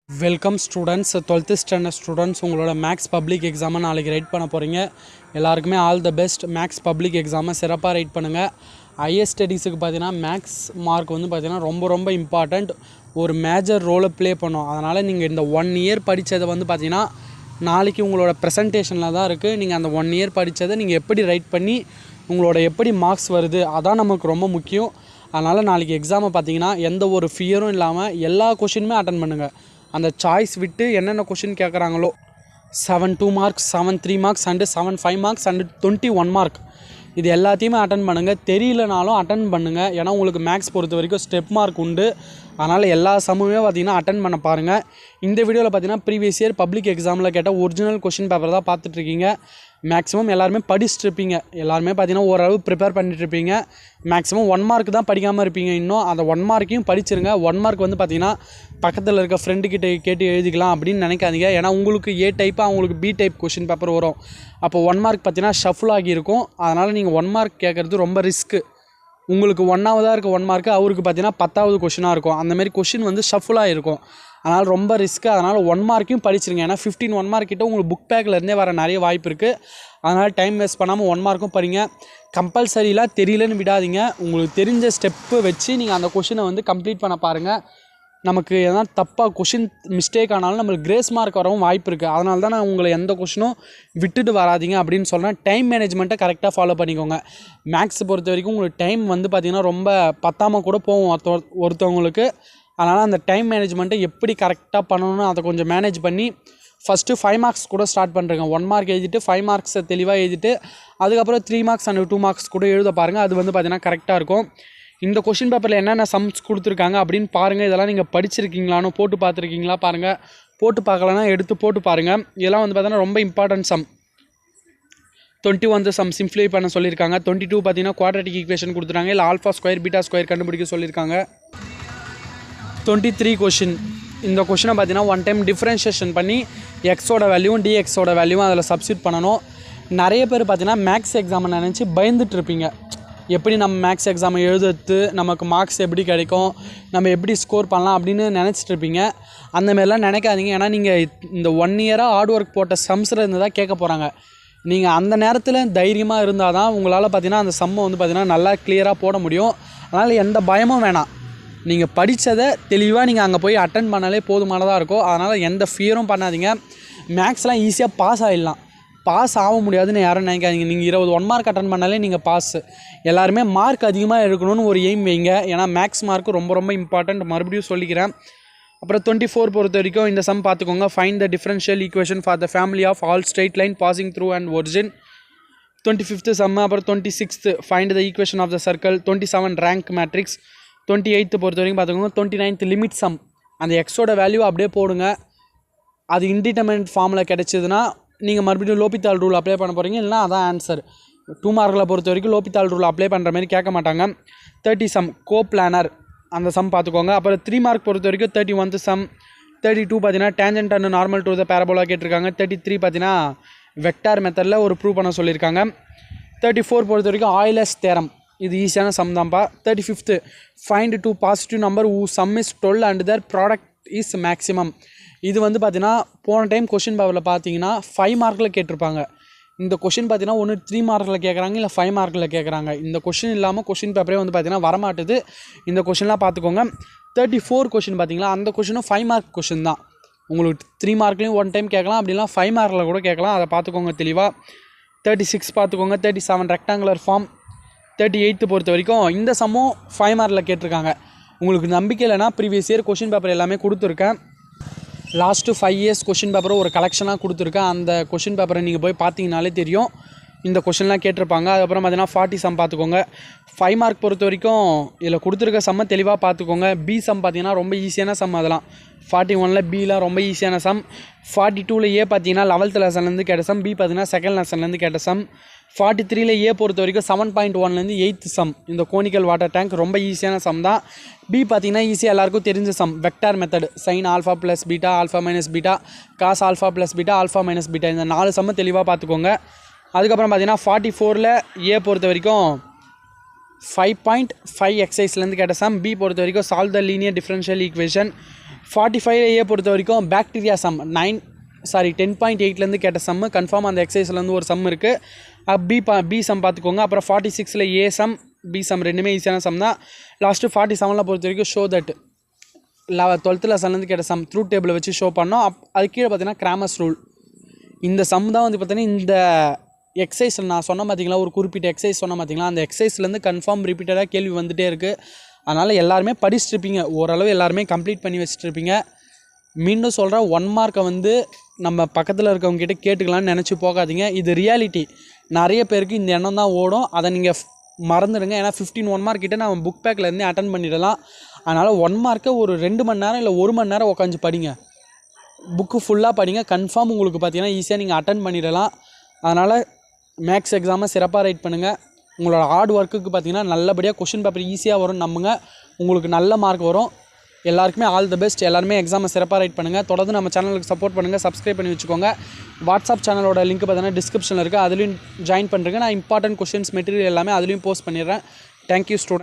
Welcome students. 12th standard students, உங்களோட maths public எக்ஸாமை நாளைக்கு ரைட் பண்ண போகிறீங்க. எல்லாருக்குமே all the best. Maths public எக்ஸாமை சிறப்பாக ரைட் பண்ணுங்கள். ஹையர் ஸ்டடீஸுக்கு பார்த்தீங்கன்னா மேக்ஸ் மார்க் வந்து பார்த்தீங்கன்னா ரொம்ப இம்பார்ட்டண்ட், ஒரு மேஜர் ரோலை ப்ளே பண்ணும். அதனால் நீங்கள் இந்த 1 இயர் படித்ததை வந்து பார்த்தீங்கன்னா நாளைக்கு உங்களோட ப்ரெசன்டேஷனில் தான் இருக்குது. நீங்கள் அந்த 1 இயர் படித்ததை நீங்கள் எப்படி ரைட் பண்ணி உங்களோட எப்படி மார்க்ஸ் வருது அதான் நமக்கு ரொம்ப முக்கியம். அதனால் நாளைக்கு எக்ஸாமை பார்த்தீங்கன்னா எந்த ஒரு ஃபியரும் இல்லாமல் எல்லா கொஷினுமே அட்டன் பண்ணுங்கள். அந்த சாய்ஸ் விட்டு என்னென்ன கொஷின் கேட்குறாங்களோ 7 2 marks, 7 3 marks and 7 5 marks and 21 mark, இது எல்லாத்தையுமே அட்டன் பண்ணுங்கள். தெரியலனாலும் அட்டன் பண்ணுங்கள். ஏன்னா உங்களுக்கு மேக்ஸ் பொறுத்த வரைக்கும் ஸ்டெப் மார்க் உண்டு. அதனால் எல்லா சம்முமே பார்த்திங்கன்னா அட்டன் பண்ண பாருங்கள். இந்த வீடியோவில் பார்த்திங்கன்னா ப்ரீவியஸ் இயர் பப்ளிக் எக்ஸாமில் கேட்ட ஒரிஜினல் கொஷின் பேப்பர் தான் பார்த்துட்ருக்கீங்க. மேக்ஸிமம் எல்லாருமே படிச்சுட்ருப்பீங்க. எல்லாருமே பார்த்திங்கன்னா ஓரளவு ப்ரிப்பேர் பண்ணிட்டுருப்பீங்க. மேக்ஸிமம் 1 மார்க் தான் படிக்காமல் இருப்பீங்க. இன்னும் அந்த 1 மார்க்கையும் படிச்சிருங்க. 1 மார்க் வந்து பார்த்திங்கன்னா பக்கத்தில் இருக்க ஃப்ரெண்டுக்கிட்ட கேட்டு எழுதிக்கலாம் அப்படின்னு நினைக்காதீங்க. ஏன்னா உங்களுக்கு ஏ டைப்பாக அவங்களுக்கு பி டைப் கொஷின் பேப்பர் வரும். அப்போ 1 மார்க் பார்த்திங்கன்னா ஷஃபிள் ஆகியிருக்கும். அதனால் நீங்கள் 1 மார்க் கேட்குறது ரொம்ப ரிஸ்க்கு. உங்களுக்கு 1ஆவதாக இருக்க 1 மார்க்கு அவருக்கு பார்த்தீங்கன்னா 10ஆவது கொஷினாக இருக்கும். அந்தமாரி கொஷின் வந்து ஷஃபுலாக இருக்கும். அதனால் ரொம்ப ரிஸ்க்கு. அதனால் 1 மார்க்கையும் படிச்சிருங்க. ஏன்னா 15 1 மார்க் கிட்ட உங்களுக்கு புக் பேக்கில் வர நிறைய வாய்ப்பு இருக்குது. அதனால் டைம் வேஸ்ட் பண்ணாமல் 1 மார்க்கும் படிங்க. கம்பல்சரிலாம் தெரியலன்னு விடாதீங்க. உங்களுக்கு தெரிஞ்ச ஸ்டெப்பு வச்சு நீங்கள் அந்த கொஷினை வந்து கம்ப்ளீட் பண்ண பாருங்கள். நமக்கு எதனா தப்பாக கொஷின் மிஸ்டேக் ஆனாலும் நம்மளுக்கு கிரேஸ் மார்க் வரவும் வாய்ப்பு இருக்குது. அதனால தான் நான் உங்களை எந்த கொஷினும் விட்டுட்டு வராதிங்க அப்படின்னு சொல்கிறேன். டைம் மேனேஜ்மெண்ட்டை கரெக்டாக ஃபாலோ பண்ணிக்கோங்க. மேக்ஸ் பொறுத்த வரைக்கும் உங்களுக்கு டைம் வந்து பார்த்திங்கன்னா ரொம்ப பத்தாமல் கூட போகும் ஒருத்தவங்களுக்கு. அதனால் அந்த டைம் மேனேஜ்மெண்ட்டை எப்படி கரெக்டாக பண்ணணும்னு அதை கொஞ்சம் மேனேஜ் பண்ணி ஃபஸ்ட்டு 5 மார்க்ஸ் கூட ஸ்டார்ட் பண்ணுறேங்க. 1 மார்க் எழுதிட்டு 5 மார்க்ஸை தெளிவாக எழுதிட்டு அதுக்கப்புறம் 3 மார்க்ஸ் அண்ட் 2 மார்க்ஸ் கூட எழுத பாருங்கள். அது வந்து பார்த்திங்கன்னா கரெக்டாக இருக்கும். இந்த கொஷின் பேப்பரில் என்னென்ன சம்ஸ் கொடுத்துருக்காங்க அப்படின்னு பாருங்கள். இதெல்லாம் நீங்கள் படிச்சிருக்கீங்களானு போட்டு பார்த்துருக்கீங்களா பாருங்கள். போட்டு பார்க்கலன்னா எடுத்து போட்டு பாருங்கள். இதெல்லாம் வந்து பார்த்தீங்கன்னா ரொம்ப இம்பார்ட்டன்ட் சம். 21 சம் சிம்ப்ளிஃபை பண்ண சொல்லியிருக்காங்க. 22 பார்த்தீங்கன்னா குவாட்ரட்டிக் ஈக்குவேஷன் கொடுத்துருக்காங்க. இல்லை ஆல்ஃபா ஸ்கொயர் பீட்டா ஸ்கொயர் கண்டுபிடிக்க சொல்லியிருக்காங்க. 23 கொஷின். இந்த கொஷினை பார்த்தீங்கன்னா 1 டைம் டிஃப்ரென்ஷியேஷன் பண்ணி எக்ஸோட வேல்யூவும் டிஎக்ஸோட வேல்யூவும் அதில் சப்ஸ்டியூட் பண்ணணும். நிறைய பேர் பார்த்தீங்கன்னா மேக்ஸ் எக்ஸாமை நினச்சி பயந்துட்டு இருப்பீங்க. எப்படி நம்ம மேக்ஸ் எக்ஸாமை எழுதுறது, நமக்கு மார்க்ஸ் எப்படி கிடைக்கும், நம்ம எப்படி ஸ்கோர் பண்ணலாம் அப்படின்னு நினச்சிட்ருப்பீங்க. அந்தமாரிலாம் நினைக்காதீங்க. ஏன்னா நீங்கள் இந்த 1 இயராக ஹார்ட் ஒர்க் போட்ட சம்ஸில் இருந்து தான் கேட்க போகிறாங்க. நீங்கள் அந்த நேரத்தில் தைரியமாக இருந்தால் தான் உங்களால் பார்த்தீங்கன்னா அந்த சம்மை வந்து பார்த்திங்கன்னா நல்லா கிளியராக போட முடியும். அதனால் எந்த பயமும் வேணாம். நீங்கள் படித்ததை தெளிவாக நீங்கள் அங்கே போய் அட்டன் பண்ணாலே போதுமானதாக இருக்கும். அதனால் எந்த ஃபியரும் பண்ணாதீங்க. மேக்ஸ்லாம் ஈஸியாக பாஸ் ஆகிடலாம். பாஸ் ஆக முடியாதுன்னு யாரும் நினைக்காதீங்க. நீங்கள் 20 1 மார்க் அட்டன் பண்ணாலே நீங்கள் பாஸ். எல்லாருமே மார்க் அதிகமாக எடுக்கணும்னு ஒரு எய்ம் வைங்க. ஏன்னா மேக்ஸ் மார்க்கு ரொம்ப இம்பார்ட்டண்ட், மறுபடியும் சொல்லிக்கிறேன். அப்புறம் 24 பொறுத்த வரைக்கும் இந்த சம் பார்த்துக்கோங்க. Find the differential equation for the family of all straight line passing through and origin. 25th sum. அப்புறம் 26th find the equation of the circle. 27 rank matrix. 28th பொறுத்த வரைக்கும் பார்த்துக்கோங்க. 29th limit some. அந்த எக்ஸோட value அப்படியே போடுங்க. அது indeterminate ஃபார்மில் கிடச்சிதுன்னா நீங்கள் மறுபடியும் லோபித்தால் ரூல் அப்ளை பண்ண போகிறீங்க. இல்லைனா அதான் ஆன்சர். 2 மார்க்கில் பொறுத்த வரைக்கும் லோபித்தால் ரூல் அப்ளை பண்ணுற மாதிரி கேட்க மாட்டாங்க. 30 சம் கோ பிளானர், அந்த சம் பார்த்துக்கோங்க. அப்புறம் 3 மார்க் பொறுத்த வரைக்கும் 31th சம். 32 பார்த்தீங்கன்னா tangent and normal to the parabola கேட்டிருக்காங்க. 33 பார்த்தீங்கன்னா வெக்டார் மெத்தடில் ஒரு ப்ரூவ் பண்ண சொல்லியிருக்காங்க. 34 பொறுத்த வரைக்கும் ஆயிலர்ஸ் தேரம், இது ஈஸியான சம் தான்ப்பா. 35th find 2 positive number whose sum is 12 and their product is maximum. இது வந்து பார்த்தீங்கன்னா போன டைம் கொஷின் பேப்பரில் பார்த்தீங்கன்னா 5 மார்க்கில் கேட்டிருப்பாங்க. இந்த கொஷின் பார்த்தீங்கன்னா ஒன்று 3 மார்க்கில் கேட்குறாங்க, இல்லை 5 மார்க்கில் கேட்குறாங்க. இந்த கொஷின் இல்லாமல் கொஷின் பேப்பரே வந்து பார்த்தீங்கன்னா வரமாட்டுது. இந்த கொஷின்லாம் பார்த்துக்கோங்க. 34 கொஷின் பார்த்தீங்களா, அந்த கொஷினும் 5 மார்க் கொஷின் தான். உங்களுக்கு 3 மார்க்லேயும் 1 டைம் கேட்கலாம், அப்படிலாம் 5 மார்க்கில் கூட கேட்கலாம். அதை பார்த்துக்கோங்க தெளிவாக. 36 பார்த்துக்கோங்க. 37 ரெக்டாங்குலர் ஃபார்ம். 38th பொறுத்த வரைக்கும் இந்த சம்மும் 5 மார்க்கில் கேட்டிருக்காங்க. உங்களுக்கு நம்பிக்கை இல்லைனா ப்ரீவியஸ் இயர் கொஷின் பேப்பர் எல்லாமே கொடுத்துருக்கேன். லாஸ்ட்டு 5 இயர்ஸ் கொஷின் பேப்பரை ஒரு கலெக்ஷனாக கொடுத்துருக்கேன். அந்த கொஷின் பேப்பரை நீங்கள் போய் பார்த்தீங்கனாலே தெரியும். இந்த கொஷின்லாம் கேட்டிருப்பாங்க. அதுக்கப்புறம் பார்த்தீங்கன்னா 40 சம் பார்த்துக்கோங்க. 5 மார்க் பொறுத்த வரைக்கும் இதில் கொடுத்துருக்க சம்மை தெளிவாக பார்த்துக்கோங்க. பி சம் பார்த்தீங்கன்னா ரொம்ப ஈஸியான சம். அதெல்லாம் 41ல் பிலாம் ரொம்ப ஈஸியான சம். 42ல் ஏ பார்த்தீங்கன்னா 11th லெசன்லேருந்து கேட்ட சம். பி பார்த்தீங்கன்னா 2nd லெசன்லேருந்து கேட்ட சம். 43ல் ஏ பொறுத்த வரைக்கும் 7.1லேருந்து 8th சம். இந்த கோனிக்கல் வாட்டர் டேங்க் ரொம்ப ஈஸியான சம் தான். பி பார்த்தீங்கன்னா ஈஸியாக எல்லாருக்கும் தெரிஞ்ச sum. Vector method, sine alpha plus beta, alpha minus beta, cos alpha plus beta, alpha minus beta, இந்த 4 சம்மை தெளிவாக பார்த்துக்கோங்க. அதுக்கப்புறம் பார்த்தீங்கன்னா 44ல் ஏ பொறுத்த வரைக்கும் 5.5 எக்ஸசைஸ்லேருந்து கேட்ட சம். பி பொறுத்த வரைக்கும் solve the linear differential equation. 45A பொறுத்த வரைக்கும் பாக்டீரியா சம் 10.8லேருந்து கேட்ட சம்மு கன்ஃபார்ம் அந்த எக்ஸசைஸ்லேருந்து ஒரு சம் இருக்குது. பி சம் பார்த்துக்கோங்க. அப்புறம் 46ல் ஏ சம் பி சம் ரெண்டுமே ஈஸியான சம் தான். லாஸ்ட்டு 47 பொறுத்த வரைக்கும் ஷோ தட் 12th லெசன்லேருந்து கேட்ட சம் ட்ரூத் டேபிளை வச்சு ஷோ பண்ணோம். அது கீழே பார்த்தீங்கன்னா கிராமர்ஸ் ரூல். இந்த சம் தான் வந்து பார்த்தீங்கன்னா இந்த எக்ஸசைஸில் நான் சொன்ன பார்த்தீங்களா, ஒரு குறிப்பிட்ட எக்ஸசைஸ் சொன்ன பார்த்தீங்களா, அந்த எக்ஸசைஸ்லேருந்து கன்ஃபார்ம் ரிப்பீட்டடாக கேள்வி வந்துகிட்டே இருக்குது. அதனால் எல்லாருமே படிச்சுட்ருப்பீங்க, ஓரளவு எல்லாருமே கம்ப்ளீட் பண்ணி வச்சுட்ருப்பீங்க. மீண்டும் சொல்கிறேன், 1 மார்க்கை வந்து நம்ம பக்கத்தில் இருக்கவங்ககிட்ட கேட்டுக்கலான்னு நினச்சி போகாதீங்க. இது ரியாலிட்டி. நிறைய பேருக்கு இந்த எண்ணம் தான் ஓடும். அதை நீங்கள் மறந்துடுங்க. ஏன்னா 15 1 மார்க் கிட்டே நம்ம புக் பேக்லேருந்தே அட்டன் பண்ணிடலாம். அதனால் 1 மார்க்கை ஒரு 2 மணி நேரம் இல்லை 1 மணி நேரம் உட்காந்து படிங்க. புக்கு ஃபுல்லாக படிங்க. கன்ஃபார்ம் உங்களுக்கு பார்த்தீங்கன்னா ஈஸியாக நீங்கள் அட்டன் பண்ணிடலாம். அதனால் மேக்ஸ் எக்ஸாமை சிறப்பாக ரைட் பண்ணுங்கள். உங்களோட ஹார்ட் ஒர்க்குக்கு பார்த்தீங்கன்னா நல்லபடியாக கொஷின் பேப்பர் ஈஸியாக வரும். நம்புங்க, உங்களுக்கு நல்ல மார்க் வரும். எல்லாருக்குமே ஆல் தி பெஸ்ட். எல்லாருமே எக்ஸாமை சிறப்பாக ரைட் பண்ணுங்கள். தொடர்ந்து நம்ம சேனலுக்கு சப்போர்ட் பண்ணுங்கள். சப்ஸ்கிரைப் பண்ணி வச்சுக்கோங்க. வாட்ஸ்அப் சேனலோட லிங்க் பார்த்தீங்கன்னா டிஸ்கிரிப்ஷனில் இருக்குது. அதுலேயும் ஜாயின் பண்ணுறேங்க. நான் இம்பார்ட்டன்ட் கொஷின்ஸ் மெட்டீரியல் எல்லாமே அதுலேயும் போஸ்ட் பண்ணிடுறேன். Thank you student.